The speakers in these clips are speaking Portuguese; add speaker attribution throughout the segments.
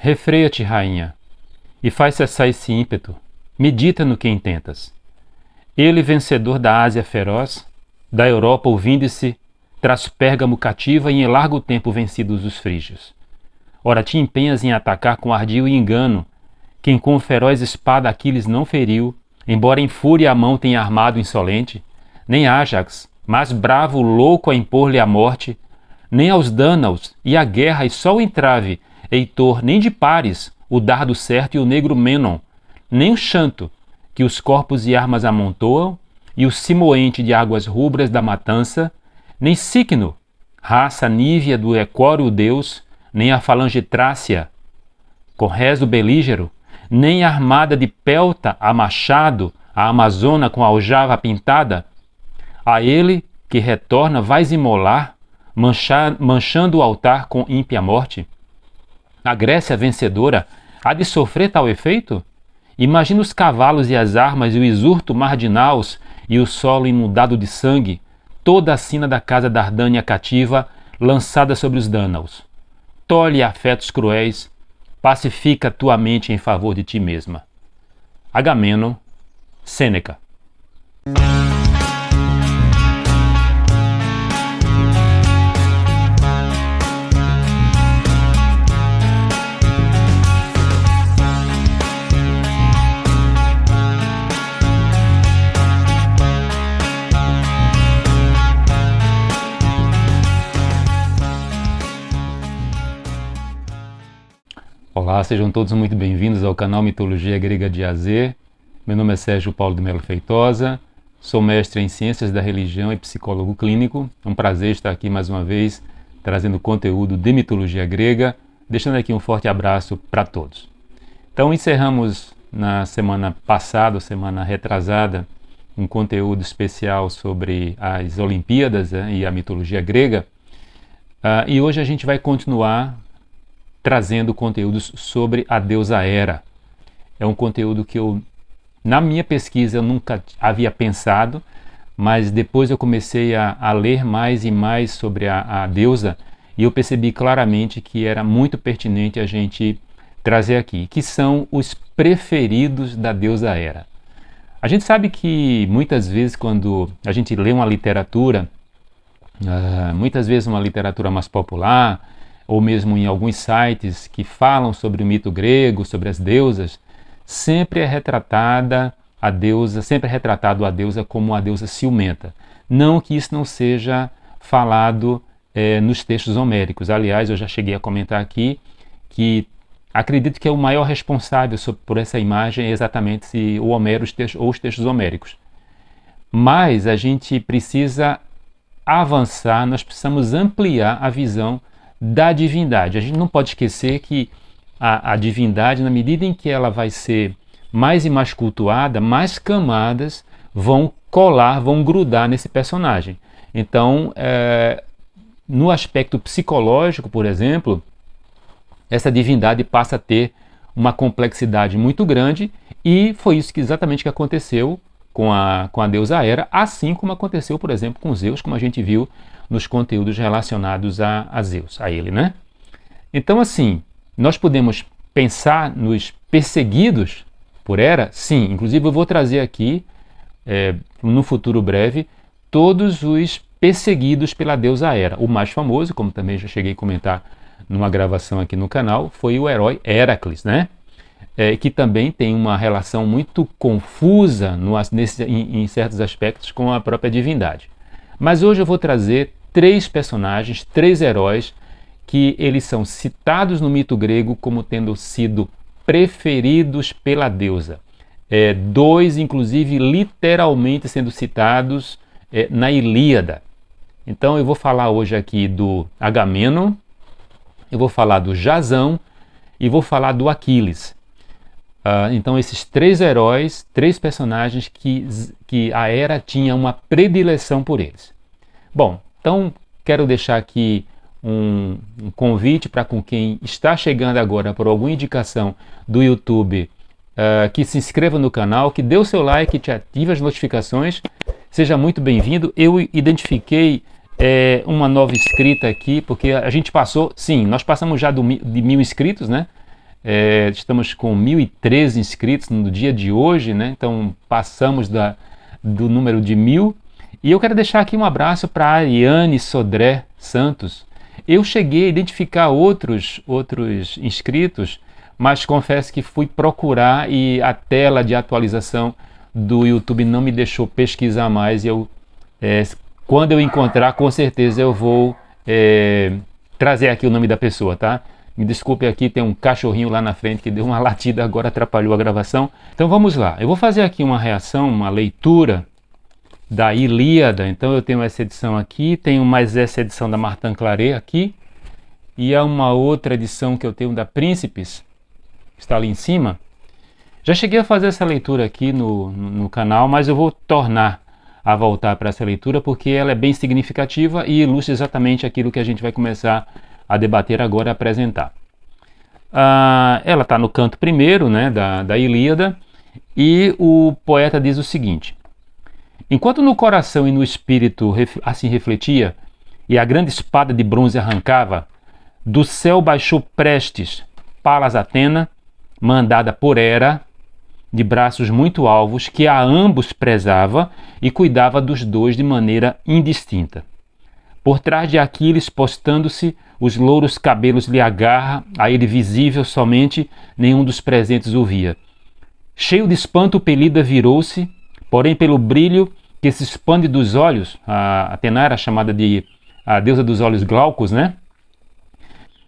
Speaker 1: Refreia-te, rainha, e faz cessar esse ímpeto. Medita no que intentas. Ele, vencedor da Ásia feroz, da Europa ouvindo-se, traz Pérgamo cativa e em largo tempo vencidos os frígios. Ora, te empenhas em atacar com ardil e engano, quem com feroz espada Aquiles não feriu, embora em fúria a mão tenha armado insolente, nem Ájax, mais bravo louco a impor-lhe a morte, nem aos Dânaos e a guerra e só o entrave, Heitor, nem de pares, o dardo certo e o negro Menon, nem o chanto, que os corpos e armas amontoam, e o cimoente de águas rubras da matança, nem Cicno, raça nívea do equóreo deus, nem a falange trácia, com rezo belígero, nem a armada de Pelta a machado, a amazona com a aljava pintada, a ele que retorna vais imolar, manchando o altar com ímpia morte? A Grécia vencedora há de sofrer tal efeito? Imagina os cavalos e as armas e o exurto mar de naus e o solo inundado de sangue, toda a sina da casa Dardânia cativa, lançada sobre os Dânaos. Tolhe afetos cruéis, pacifica tua mente em favor de ti mesma. Agamemnon, Sêneca. Olá, sejam todos muito bem-vindos ao canal Mitologia Grega de A a Z. Meu nome é Sérgio Paulo de Melo Feitosa, sou mestre em Ciências da Religião e psicólogo clínico. É um prazer estar aqui mais uma vez trazendo conteúdo de mitologia grega, deixando aqui um forte abraço para todos. Então encerramos na semana passada, semana retrasada, um conteúdo especial sobre as Olimpíadas e a mitologia grega. E hoje a gente vai continuar trazendo conteúdos sobre a deusa Hera. É um conteúdo que na minha pesquisa, eu nunca havia pensado, mas depois eu comecei a ler mais e mais sobre a deusa e eu percebi claramente que era muito pertinente a gente trazer aqui, que são os preferidos da deusa Hera. A gente sabe que muitas vezes quando a gente lê uma literatura, muitas vezes uma literatura mais popular, ou mesmo em alguns sites que falam sobre o mito grego, sobre as deusas, sempre é retratado a deusa como a deusa ciumenta. Não que isso não seja falado nos textos homéricos. Aliás, eu já cheguei a comentar aqui que acredito que é o maior responsável por essa imagem é exatamente o Homero ou os textos homéricos. Mas a gente precisa avançar, nós precisamos ampliar a visão da divindade. A gente não pode esquecer que a divindade, na medida em que ela vai ser mais e mais cultuada, mais camadas vão grudar nesse personagem. Então, no aspecto psicológico, por exemplo, essa divindade passa a ter uma complexidade muito grande e foi isso exatamente que aconteceu com a deusa Hera, assim como aconteceu, por exemplo, com Zeus, como a gente viu nos conteúdos relacionados a Zeus, a ele, né? Então, assim, nós podemos pensar nos perseguidos por Hera? Sim, inclusive eu vou trazer aqui, no futuro breve, todos os perseguidos pela deusa Hera. O mais famoso, como também já cheguei a comentar numa gravação aqui no canal, foi o herói Heracles, né? Que também tem uma relação muito confusa em certos aspectos com a própria divindade. Mas hoje eu vou trazer 3 personagens, 3 heróis, que eles são citados no mito grego como tendo sido preferidos pela deusa. 2, inclusive, literalmente sendo citados na Ilíada. Então eu vou falar hoje aqui do Agamemnon, eu vou falar do Jasão e vou falar do Aquiles. Então esses 3 heróis, 3 personagens que a Hera tinha uma predileção por eles. Bom, então quero deixar aqui um convite para com quem está chegando agora por alguma indicação do YouTube, que se inscreva no canal, que dê o seu like, que ative as notificações, seja muito bem-vindo. Eu identifiquei uma nova inscrita aqui, porque a gente passou, sim, nós passamos já de 1000 inscritos, né? Estamos com 1.013 inscritos no dia de hoje, né? Então passamos do número de 1.000. E eu quero deixar aqui um abraço para a Ariane Sodré Santos. Eu cheguei a identificar outros inscritos, mas confesso que fui procurar e a tela de atualização do YouTube não me deixou pesquisar mais. E quando eu encontrar, com certeza eu vou trazer aqui o nome da pessoa, tá? Me desculpe aqui, tem um cachorrinho lá na frente que deu uma latida agora, atrapalhou a gravação. Então vamos lá, eu vou fazer aqui uma reação, uma leitura da Ilíada. Então eu tenho essa edição aqui, tenho mais essa edição da Martin Claret aqui, e há uma outra edição que eu tenho da Príncipes, que está ali em cima. Já cheguei a fazer essa leitura aqui no canal, mas eu vou tornar a voltar para essa leitura porque ela é bem significativa e ilustra exatamente aquilo que a gente vai começar a debater agora, a apresentar. Ela está no canto primeiro, né, da Ilíada, e o poeta diz o seguinte: enquanto no coração e no espírito assim refletia, e a grande espada de bronze arrancava, do céu baixou Prestes, Palas Atena, mandada por Hera, de braços muito alvos, que a ambos prezava e cuidava dos dois de maneira indistinta. Por trás de Aquiles, postando-se, os louros cabelos lhe agarra, a ele visível somente, nenhum dos presentes o via. Cheio de espanto, o Pelida virou-se, porém pelo brilho que se expande dos olhos, a Atena era chamada de a deusa dos olhos glaucos, né?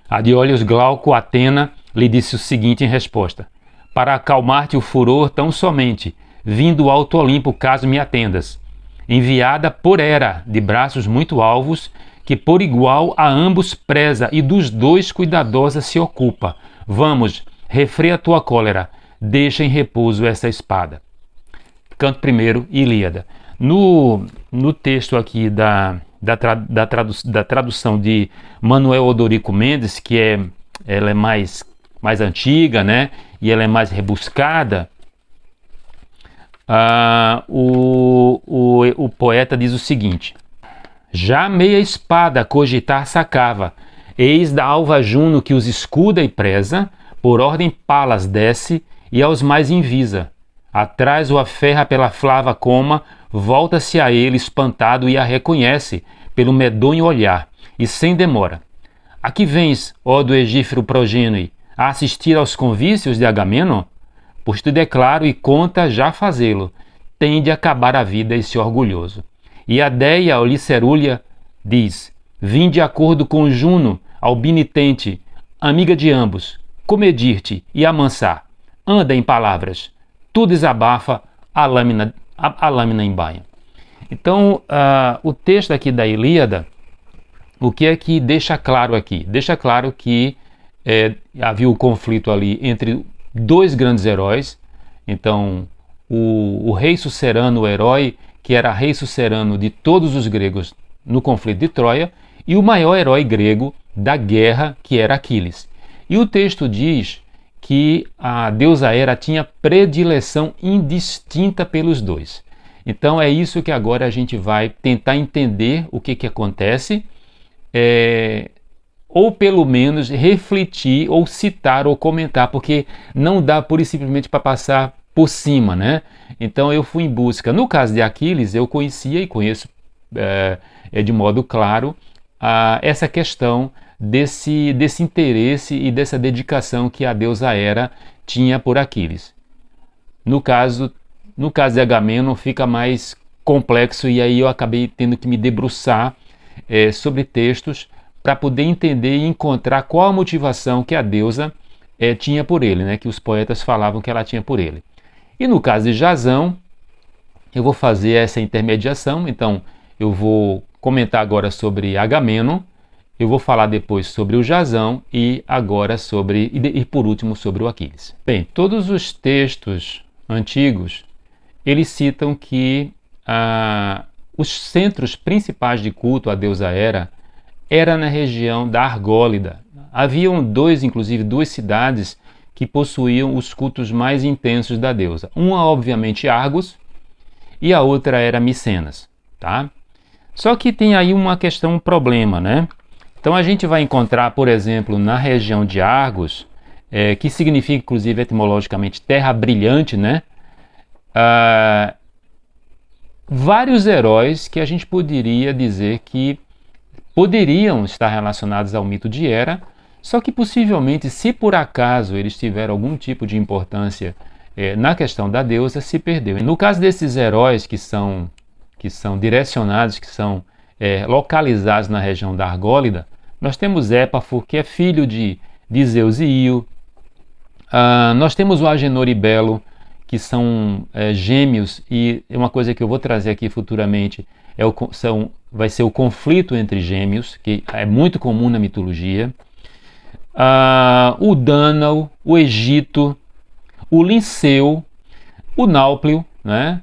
Speaker 1: A de olhos glauco, Atena, lhe disse o seguinte em resposta: para acalmar-te o furor tão somente, vindo ao alto Olimpo, caso me atendas, enviada por Hera, de braços muito alvos, que por igual a ambos preza e dos dois cuidadosa se ocupa. Vamos, refreia tua cólera, deixa em repouso essa espada. Canto primeiro, Ilíada. No texto aqui da tradução de Manuel Odorico Mendes, que ela é mais antiga, né? E ela é mais rebuscada, o poeta diz o seguinte: já meia espada cogitar sacava, eis da alva Juno que os escuda e preza, por ordem Palas desce e aos mais invisa. Atrás o aferra pela flava coma, volta-se a ele espantado e a reconhece pelo medonho olhar, e sem demora: aqui vens, ó do egífero progênie, a assistir aos convícios de Agamenon? Pois tu declaro e conta já fazê-lo, tem de acabar a vida esse orgulhoso. E a Deia, ao Licerúlia, diz: vim de acordo com Juno, ao binitente, amiga de ambos, comedir-te e amansar. Anda em palavras, tu desabafa, a lâmina embainha. Então, o texto aqui da Ilíada, o que é que deixa claro aqui? Deixa claro que havia o conflito ali entre dois grandes heróis. Então o rei Sucerano, o herói que era rei Sucerano de todos os gregos no conflito de Troia, e o maior herói grego da guerra, que era Aquiles. E o texto diz que a deusa Hera tinha predileção indistinta pelos dois. Então é isso que agora a gente vai tentar entender o que acontece, ou pelo menos refletir, ou citar, ou comentar, porque não dá pura e simplesmente para passar por cima, né? Então eu fui em busca. No caso de Aquiles, eu conhecia e conheço de modo claro essa questão desse interesse e dessa dedicação que a deusa Hera tinha por Aquiles. No caso de Agamenon fica mais complexo, e aí eu acabei tendo que me debruçar sobre textos para poder entender e encontrar qual a motivação que a deusa tinha por ele, né? Que os poetas falavam que ela tinha por ele. E no caso de Jasão, eu vou fazer essa intermediação. Então eu vou comentar agora sobre Agamenon, eu vou falar depois sobre o Jasão e agora e por último sobre o Aquiles. Bem, todos os textos antigos, eles citam que os centros principais de culto à deusa Hera era na região da Argólida. Haviam inclusive duas cidades que possuíam os cultos mais intensos da deusa. Uma, obviamente, Argos, e a outra era Micenas, tá? Só que tem aí uma questão, um problema, né? Então a gente vai encontrar, por exemplo, na região de Argos, que significa, inclusive, etimologicamente, terra brilhante, né? Vários heróis que a gente poderia dizer que poderiam estar relacionados ao mito de Hera, só que possivelmente, se por acaso eles tiveram algum tipo de importância na questão da deusa, se perdeu. No caso desses heróis que são direcionados, que são localizados na região da Argólida, nós temos Épafo, que é filho de Zeus e Io. Nós temos o Agenor e Belo, que são gêmeos, e uma coisa que eu vou trazer aqui futuramente vai ser o conflito entre gêmeos, que é muito comum na mitologia. O Dânao, o Egito, o Linceu, o Náuplio, né?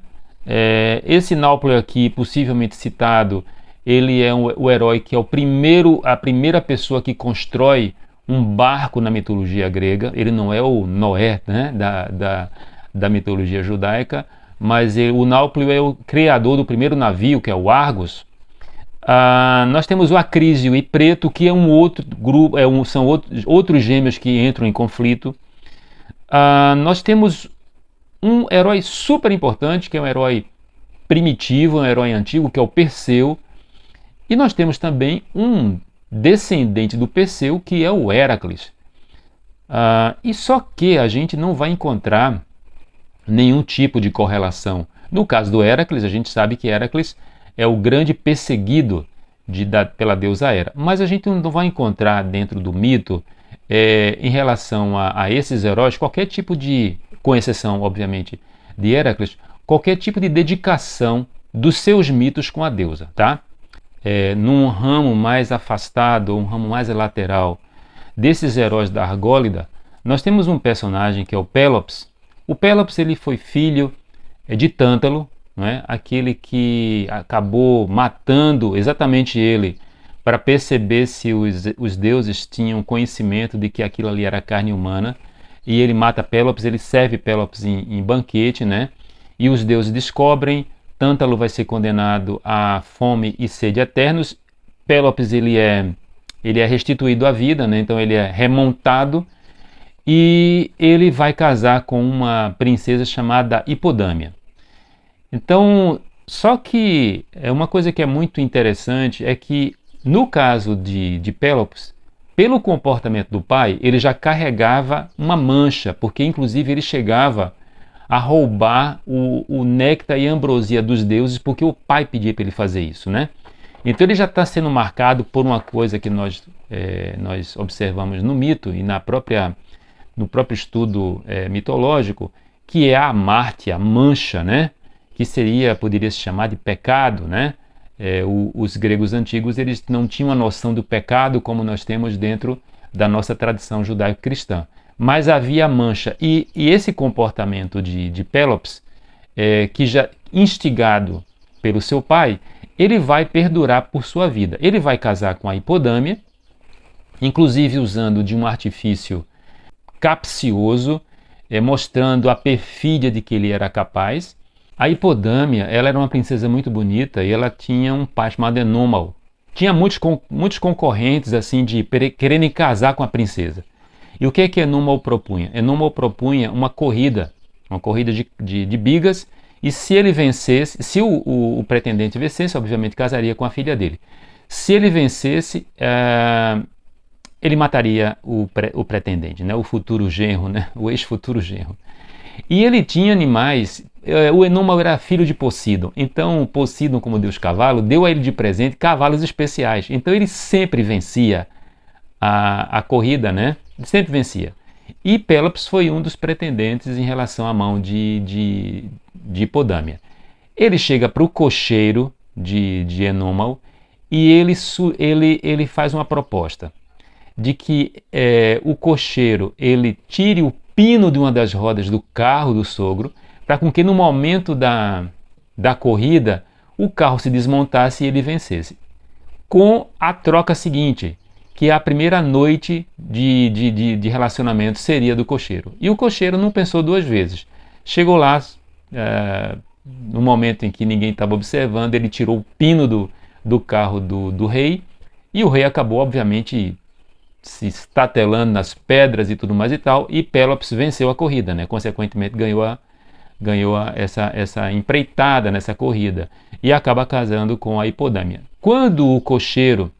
Speaker 1: Esse Náuplio aqui, possivelmente citado, ele é o herói que é a primeira pessoa que constrói um barco na mitologia grega. Ele não é o Noé, né, da mitologia judaica, mas o Náuplio é o criador do primeiro navio, que é o Argos. Nós temos o Acrísio e Preto, que é um outro grupo, são outros gêmeos que entram em conflito. Nós temos um herói super importante, que é um herói primitivo, um herói antigo, que é o Perseu. E nós temos também um descendente do Perseu, que é o Héracles. E só que a gente não vai encontrar nenhum tipo de correlação. No caso do Héracles, a gente sabe que Héracles é o grande perseguido pela deusa Hera. Mas a gente não vai encontrar dentro do mito, em relação a esses heróis, qualquer tipo de, com exceção, obviamente, de Héracles, qualquer tipo de dedicação dos seus mitos com a deusa, tá? Num ramo mais afastado, um ramo mais lateral desses heróis da Argólida, nós temos um personagem que é o Pélops. O Pélops, ele foi filho de Tântalo, não é? Aquele que acabou matando exatamente ele para perceber se os deuses tinham conhecimento de que aquilo ali era carne humana, e ele mata Pélops, ele serve Pélops em banquete, né? E os deuses descobrem, Tântalo vai ser condenado a fome e sede eternos. Pélops ele é restituído à vida, né? Então ele é remontado, e ele vai casar com uma princesa chamada Hipodâmia. Então, só que uma coisa que é muito interessante é que no caso de Pélops, pelo comportamento do pai, ele já carregava uma mancha, porque inclusive ele chegava a roubar o néctar e a ambrosia dos deuses, porque o pai pedia para ele fazer isso, né? Então ele já está sendo marcado por uma coisa que nós observamos no mito e no próprio estudo mitológico, que é a amártia, a mancha, né? Que poderia se chamar de pecado, né? Os gregos antigos, eles não tinham a noção do pecado como nós temos dentro da nossa tradição judaico-cristã. Mas havia mancha, e esse comportamento de Pélops, que já instigado pelo seu pai, ele vai perdurar por sua vida. Ele vai casar com a Hipodâmia, inclusive usando de um artifício capcioso, mostrando a perfídia de que ele era capaz. A Hipodâmia, ela era uma princesa muito bonita e ela tinha um pai chamado Enômao. Tinha muitos concorrentes assim de quererem casar com a princesa. E o que é que Enômao propunha? Enômao propunha uma corrida de bigas, e se ele vencesse, se o pretendente vencesse, obviamente casaria com a filha dele. Se ele vencesse, ele mataria o pretendente, né? O futuro genro, né? O ex-futuro genro. E ele tinha animais. O Enômao era filho de Poseidon, então Poseidon, como deus cavalo, deu a ele de presente cavalos especiais. Então ele sempre vencia a corrida, né? Sempre vencia. E Pélops foi um dos pretendentes em relação à mão de Hipodâmia. Ele chega para o cocheiro de Enômao e ele faz uma proposta de que o cocheiro ele tire o pino de uma das rodas do carro do sogro, para com que no momento da corrida o carro se desmontasse e ele vencesse. Com a troca seguinte, que a primeira noite de relacionamento seria do cocheiro. E o cocheiro não pensou duas vezes. Chegou lá, no momento em que ninguém estava observando, ele tirou o pino do carro do rei, e o rei acabou, obviamente, se estatelando nas pedras e tudo mais e tal, e Pélops venceu a corrida, né? Consequentemente ganhou essa empreitada nessa corrida e acaba casando com a Hipodâmia. Quando o cocheiro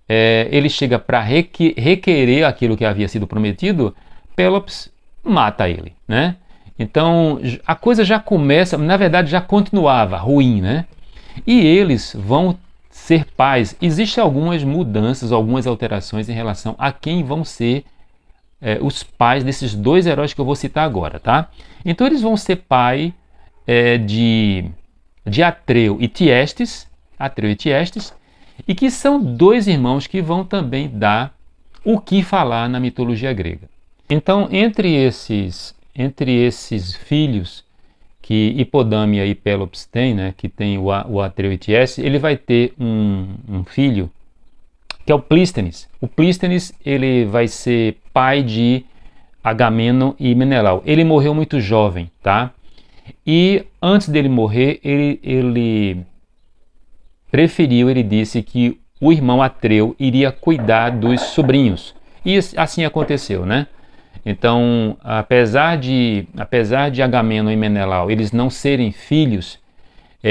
Speaker 1: ele chega para requerer aquilo que havia sido prometido, Pélops mata ele, né? Então a coisa já começa, na verdade já continuava ruim, né? E eles vão ser pais. Existem algumas mudanças, algumas alterações em relação a quem vão ser os pais desses dois heróis que eu vou citar agora, tá? Então eles vão ser pai de Atreu e Tiestes, e que são dois irmãos que vão também dar o que falar na mitologia grega. Então, entre esses filhos que Hipodâmia e Pélops têm, né, que tem o Atreu e Tiestes, ele vai ter um filho que é o Plístenes. O Plístenes ele vai ser pai de Agamemnon e Menelau. Ele morreu muito jovem, tá? E antes dele morrer, ele disse que o irmão Atreu iria cuidar dos sobrinhos. E assim aconteceu, né? Então, apesar de Agamemnon e Menelau eles não serem filhos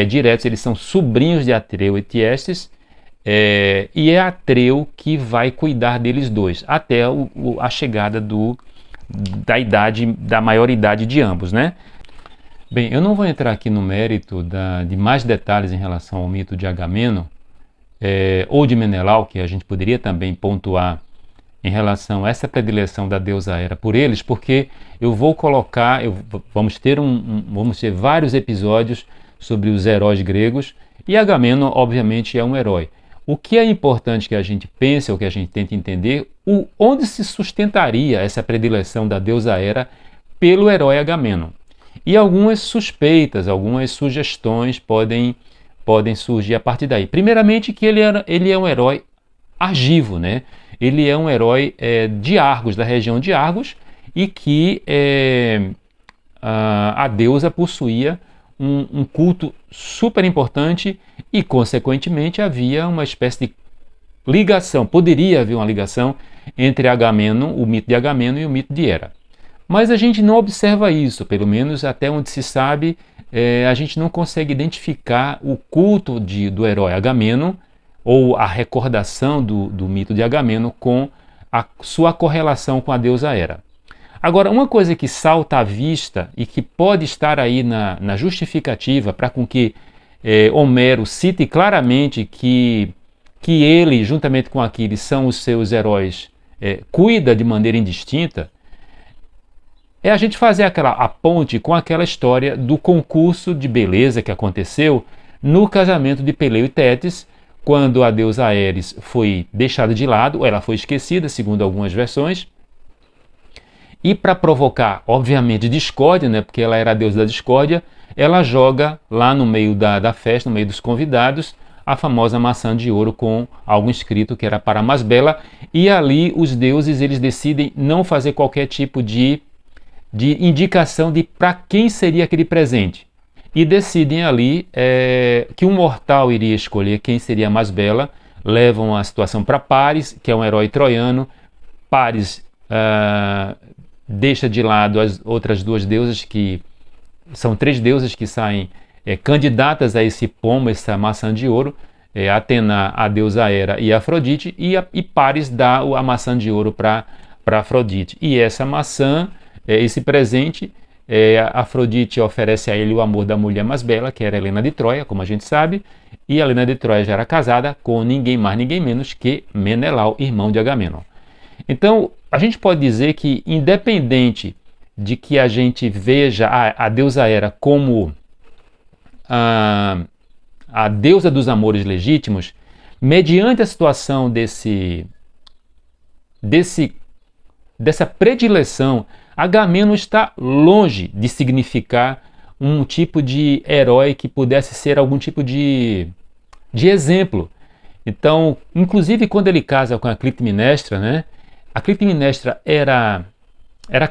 Speaker 1: diretos, eles são sobrinhos de Atreu e Tiestes, e é Atreu que vai cuidar deles dois, até a chegada da maioridade de ambos, né? Bem, eu não vou entrar aqui no mérito de mais detalhes em relação ao mito de Agamemnon ou de Menelau, que a gente poderia também pontuar em relação a essa predileção da deusa Hera por eles, porque eu vou colocar, vamos ter vários episódios sobre os heróis gregos, e Agamemnon, obviamente, é um herói. O que é importante que a gente pense, ou que a gente tente entender, onde se sustentaria essa predileção da deusa Hera pelo herói Agamemnon. E algumas suspeitas, algumas sugestões podem surgir a partir daí. Primeiramente, que ele é um herói argivo, né? Ele é um herói de Argos, da região de Argos, e que a deusa possuía um culto super importante e, consequentemente, havia uma espécie de ligação, poderia haver uma ligação entre Agamemnon, o mito de Agamemnon e o mito de Hera. Mas a gente não observa isso, pelo menos até onde se sabe, a gente não consegue identificar o culto do herói Agamemnon ou a recordação do mito de Agamemnon com a sua correlação com a deusa Hera. Agora, uma coisa que salta à vista e que pode estar aí na justificativa para com que Homero cite claramente que ele, juntamente com Aquiles, são os seus heróis, cuida de maneira indistinta, é a gente fazer a ponte com aquela história do concurso de beleza que aconteceu no casamento de Peleu e Tétis, quando a deusa Ares foi deixada de lado, ou ela foi esquecida, segundo algumas versões, e para provocar, obviamente, discórdia, né, porque ela era a deusa da discórdia, ela joga lá no meio da festa, no meio dos convidados, a famosa maçã de ouro com algo escrito que era para a mais bela, e ali os deuses eles decidem não fazer qualquer tipo de indicação de para quem seria aquele presente. E decidem ali que um mortal iria escolher quem seria a mais bela, levam a situação para Paris, que é um herói troiano. Paris deixa de lado as outras duas deusas, que são três deusas que saem candidatas a esse pomo, essa maçã de ouro, Atena, a deusa Hera e Afrodite, e Paris dá a maçã de ouro para Afrodite. E essa maçã, esse presente, Afrodite oferece a ele o amor da mulher mais bela, que era Helena de Troia, como a gente sabe, e Helena de Troia já era casada com ninguém mais, ninguém menos que Menelau, irmão de Agamemnon. Então, a gente pode dizer que, independente de que a gente veja a deusa Hera como a deusa dos amores legítimos, mediante a situação dessa predileção, Agamemnon está longe de significar um tipo de herói que pudesse ser algum tipo de exemplo. Então, inclusive quando ele casa com a Clitemnestra, né? A Clitemnestra era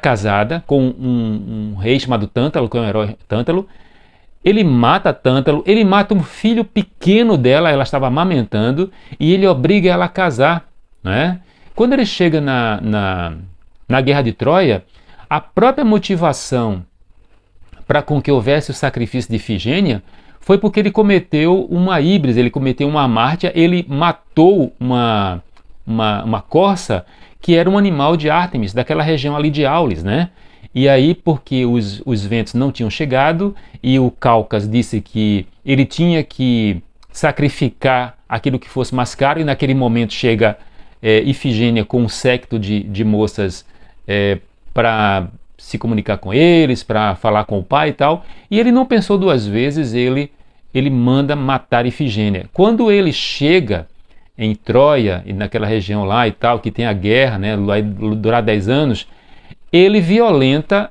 Speaker 1: casada com um rei chamado Tântalo, que é um herói Tântalo. Ele mata Tântalo, ele mata um filho pequeno dela, ela estava amamentando, e ele obriga ela a casar né? Quando ele chega na Guerra de Troia, a própria motivação para com que houvesse o sacrifício de Ifigênia foi porque ele cometeu uma híbris, ele cometeu uma amártia, ele matou uma corça que era um animal de Ártemis, daquela região ali de Aulis, né? E aí, porque os ventos não tinham chegado e o Calcas disse que ele tinha que sacrificar aquilo que fosse mais caro, e naquele momento chega Ifigênia com um séquito de moças para se comunicar com eles, para falar com o pai e tal, e ele não pensou duas vezes, ele manda matar Ifigênia. Quando ele chega em Troia, e naquela região lá e tal, que tem a guerra, né, vai durar 10 anos, ele violenta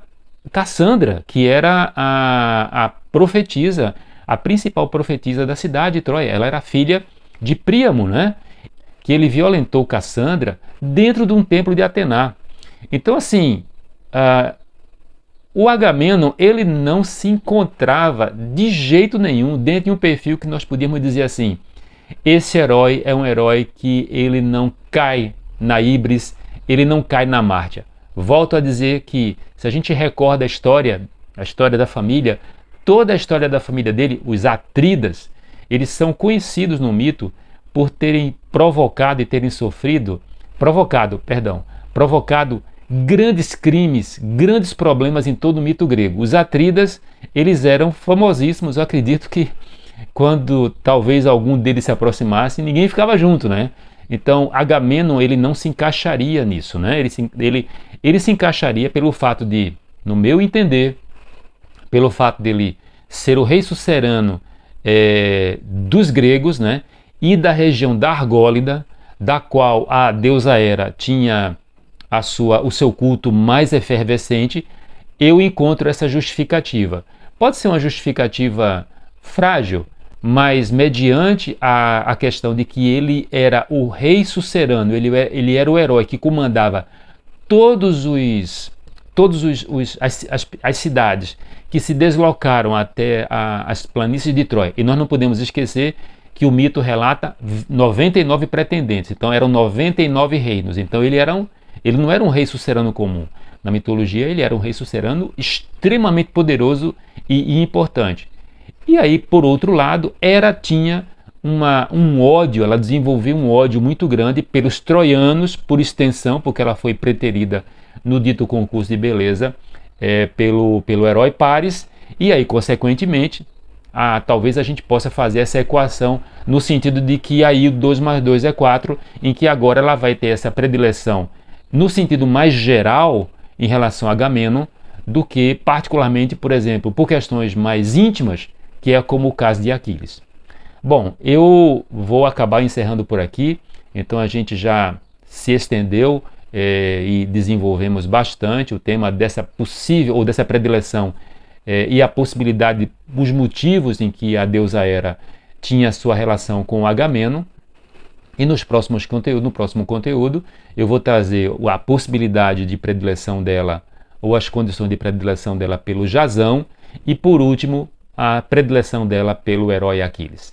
Speaker 1: Cassandra, que era a profetisa, a principal profetisa da cidade de Troia. Ela era filha de Príamo, né, que ele violentou Cassandra dentro de um templo de Atena. Então, assim, o Agamenon, ele não se encontrava de jeito nenhum dentro de um perfil que nós podíamos dizer assim: esse herói é um herói que ele não cai na híbris, ele não cai na mártia. Volto a dizer que, se a gente recorda a história da família, toda a história da família dele, os Atridas, eles são conhecidos no mito por terem provocado grandes crimes, grandes problemas em todo o mito grego. Os Atridas, eles eram famosíssimos. Eu acredito que quando talvez algum deles se aproximasse, ninguém ficava junto, né? Então, Agamenon, ele não se encaixaria nisso, né? Ele se encaixaria pelo fato de, no meu entender, pelo fato dele ser o rei sucerano dos gregos, né? E da região da Argólida, da qual a deusa Hera tinha o seu culto mais efervescente. Eu encontro essa justificativa. Pode ser uma justificativa frágil, mas mediante a questão de que ele era o rei sucerano, ele era o herói que comandava todas as cidades que se deslocaram até as planícies de Troia. E nós não podemos esquecer que o mito relata 99 pretendentes, então eram 99 reinos. Então ele não era um rei sucerano comum. Na mitologia ele era um rei sucerano extremamente poderoso e importante. E aí, por outro lado, Hera tinha um ódio, ela desenvolveu um ódio muito grande pelos troianos, por extensão, porque ela foi preterida no dito concurso de beleza pelo herói Paris, e aí, consequentemente, talvez a gente possa fazer essa equação no sentido de que aí o 2 mais 2 é 4, em que agora ela vai ter essa predileção no sentido mais geral em relação a Agamenon, do que particularmente, por exemplo, por questões mais íntimas, que é como o caso de Aquiles. Bom, eu vou acabar encerrando por aqui. Então a gente já se estendeu e desenvolvemos bastante o tema dessa possível ou dessa predileção e a possibilidade, os motivos em que a deusa Hera tinha sua relação com Agamenon. E no próximo conteúdo eu vou trazer a possibilidade de predileção dela ou as condições de predileção dela pelo Jasão e, por último, a predileção dela pelo herói Aquiles.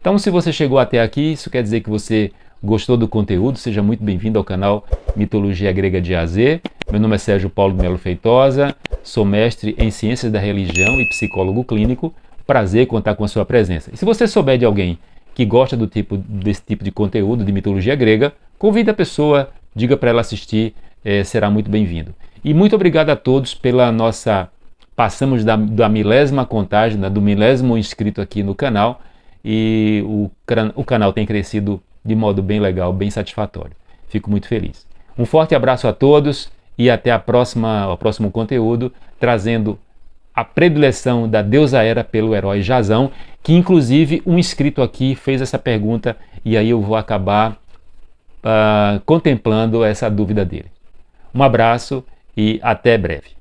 Speaker 1: Então, se você chegou até aqui, isso quer dizer que você gostou do conteúdo. Seja muito bem-vindo ao canal Mitologia Grega de A a Z. Meu nome é Sérgio Paulo de Melo Feitosa, sou mestre em Ciências da Religião e psicólogo clínico. Prazer contar com a sua presença. E se você souber de alguém que gosta desse tipo de conteúdo de mitologia grega, convide a pessoa, diga para ela assistir, será muito bem-vindo. E muito obrigado a todos pela nossa... Passamos da 1000ª contagem, do 1000º inscrito aqui no canal, e o canal tem crescido de modo bem legal, bem satisfatório. Fico muito feliz. Um forte abraço a todos e até o próximo conteúdo, trazendo a predileção da deusa Hera pelo herói Jasão, que inclusive um inscrito aqui fez essa pergunta, e aí eu vou acabar contemplando essa dúvida dele. Um abraço e até breve.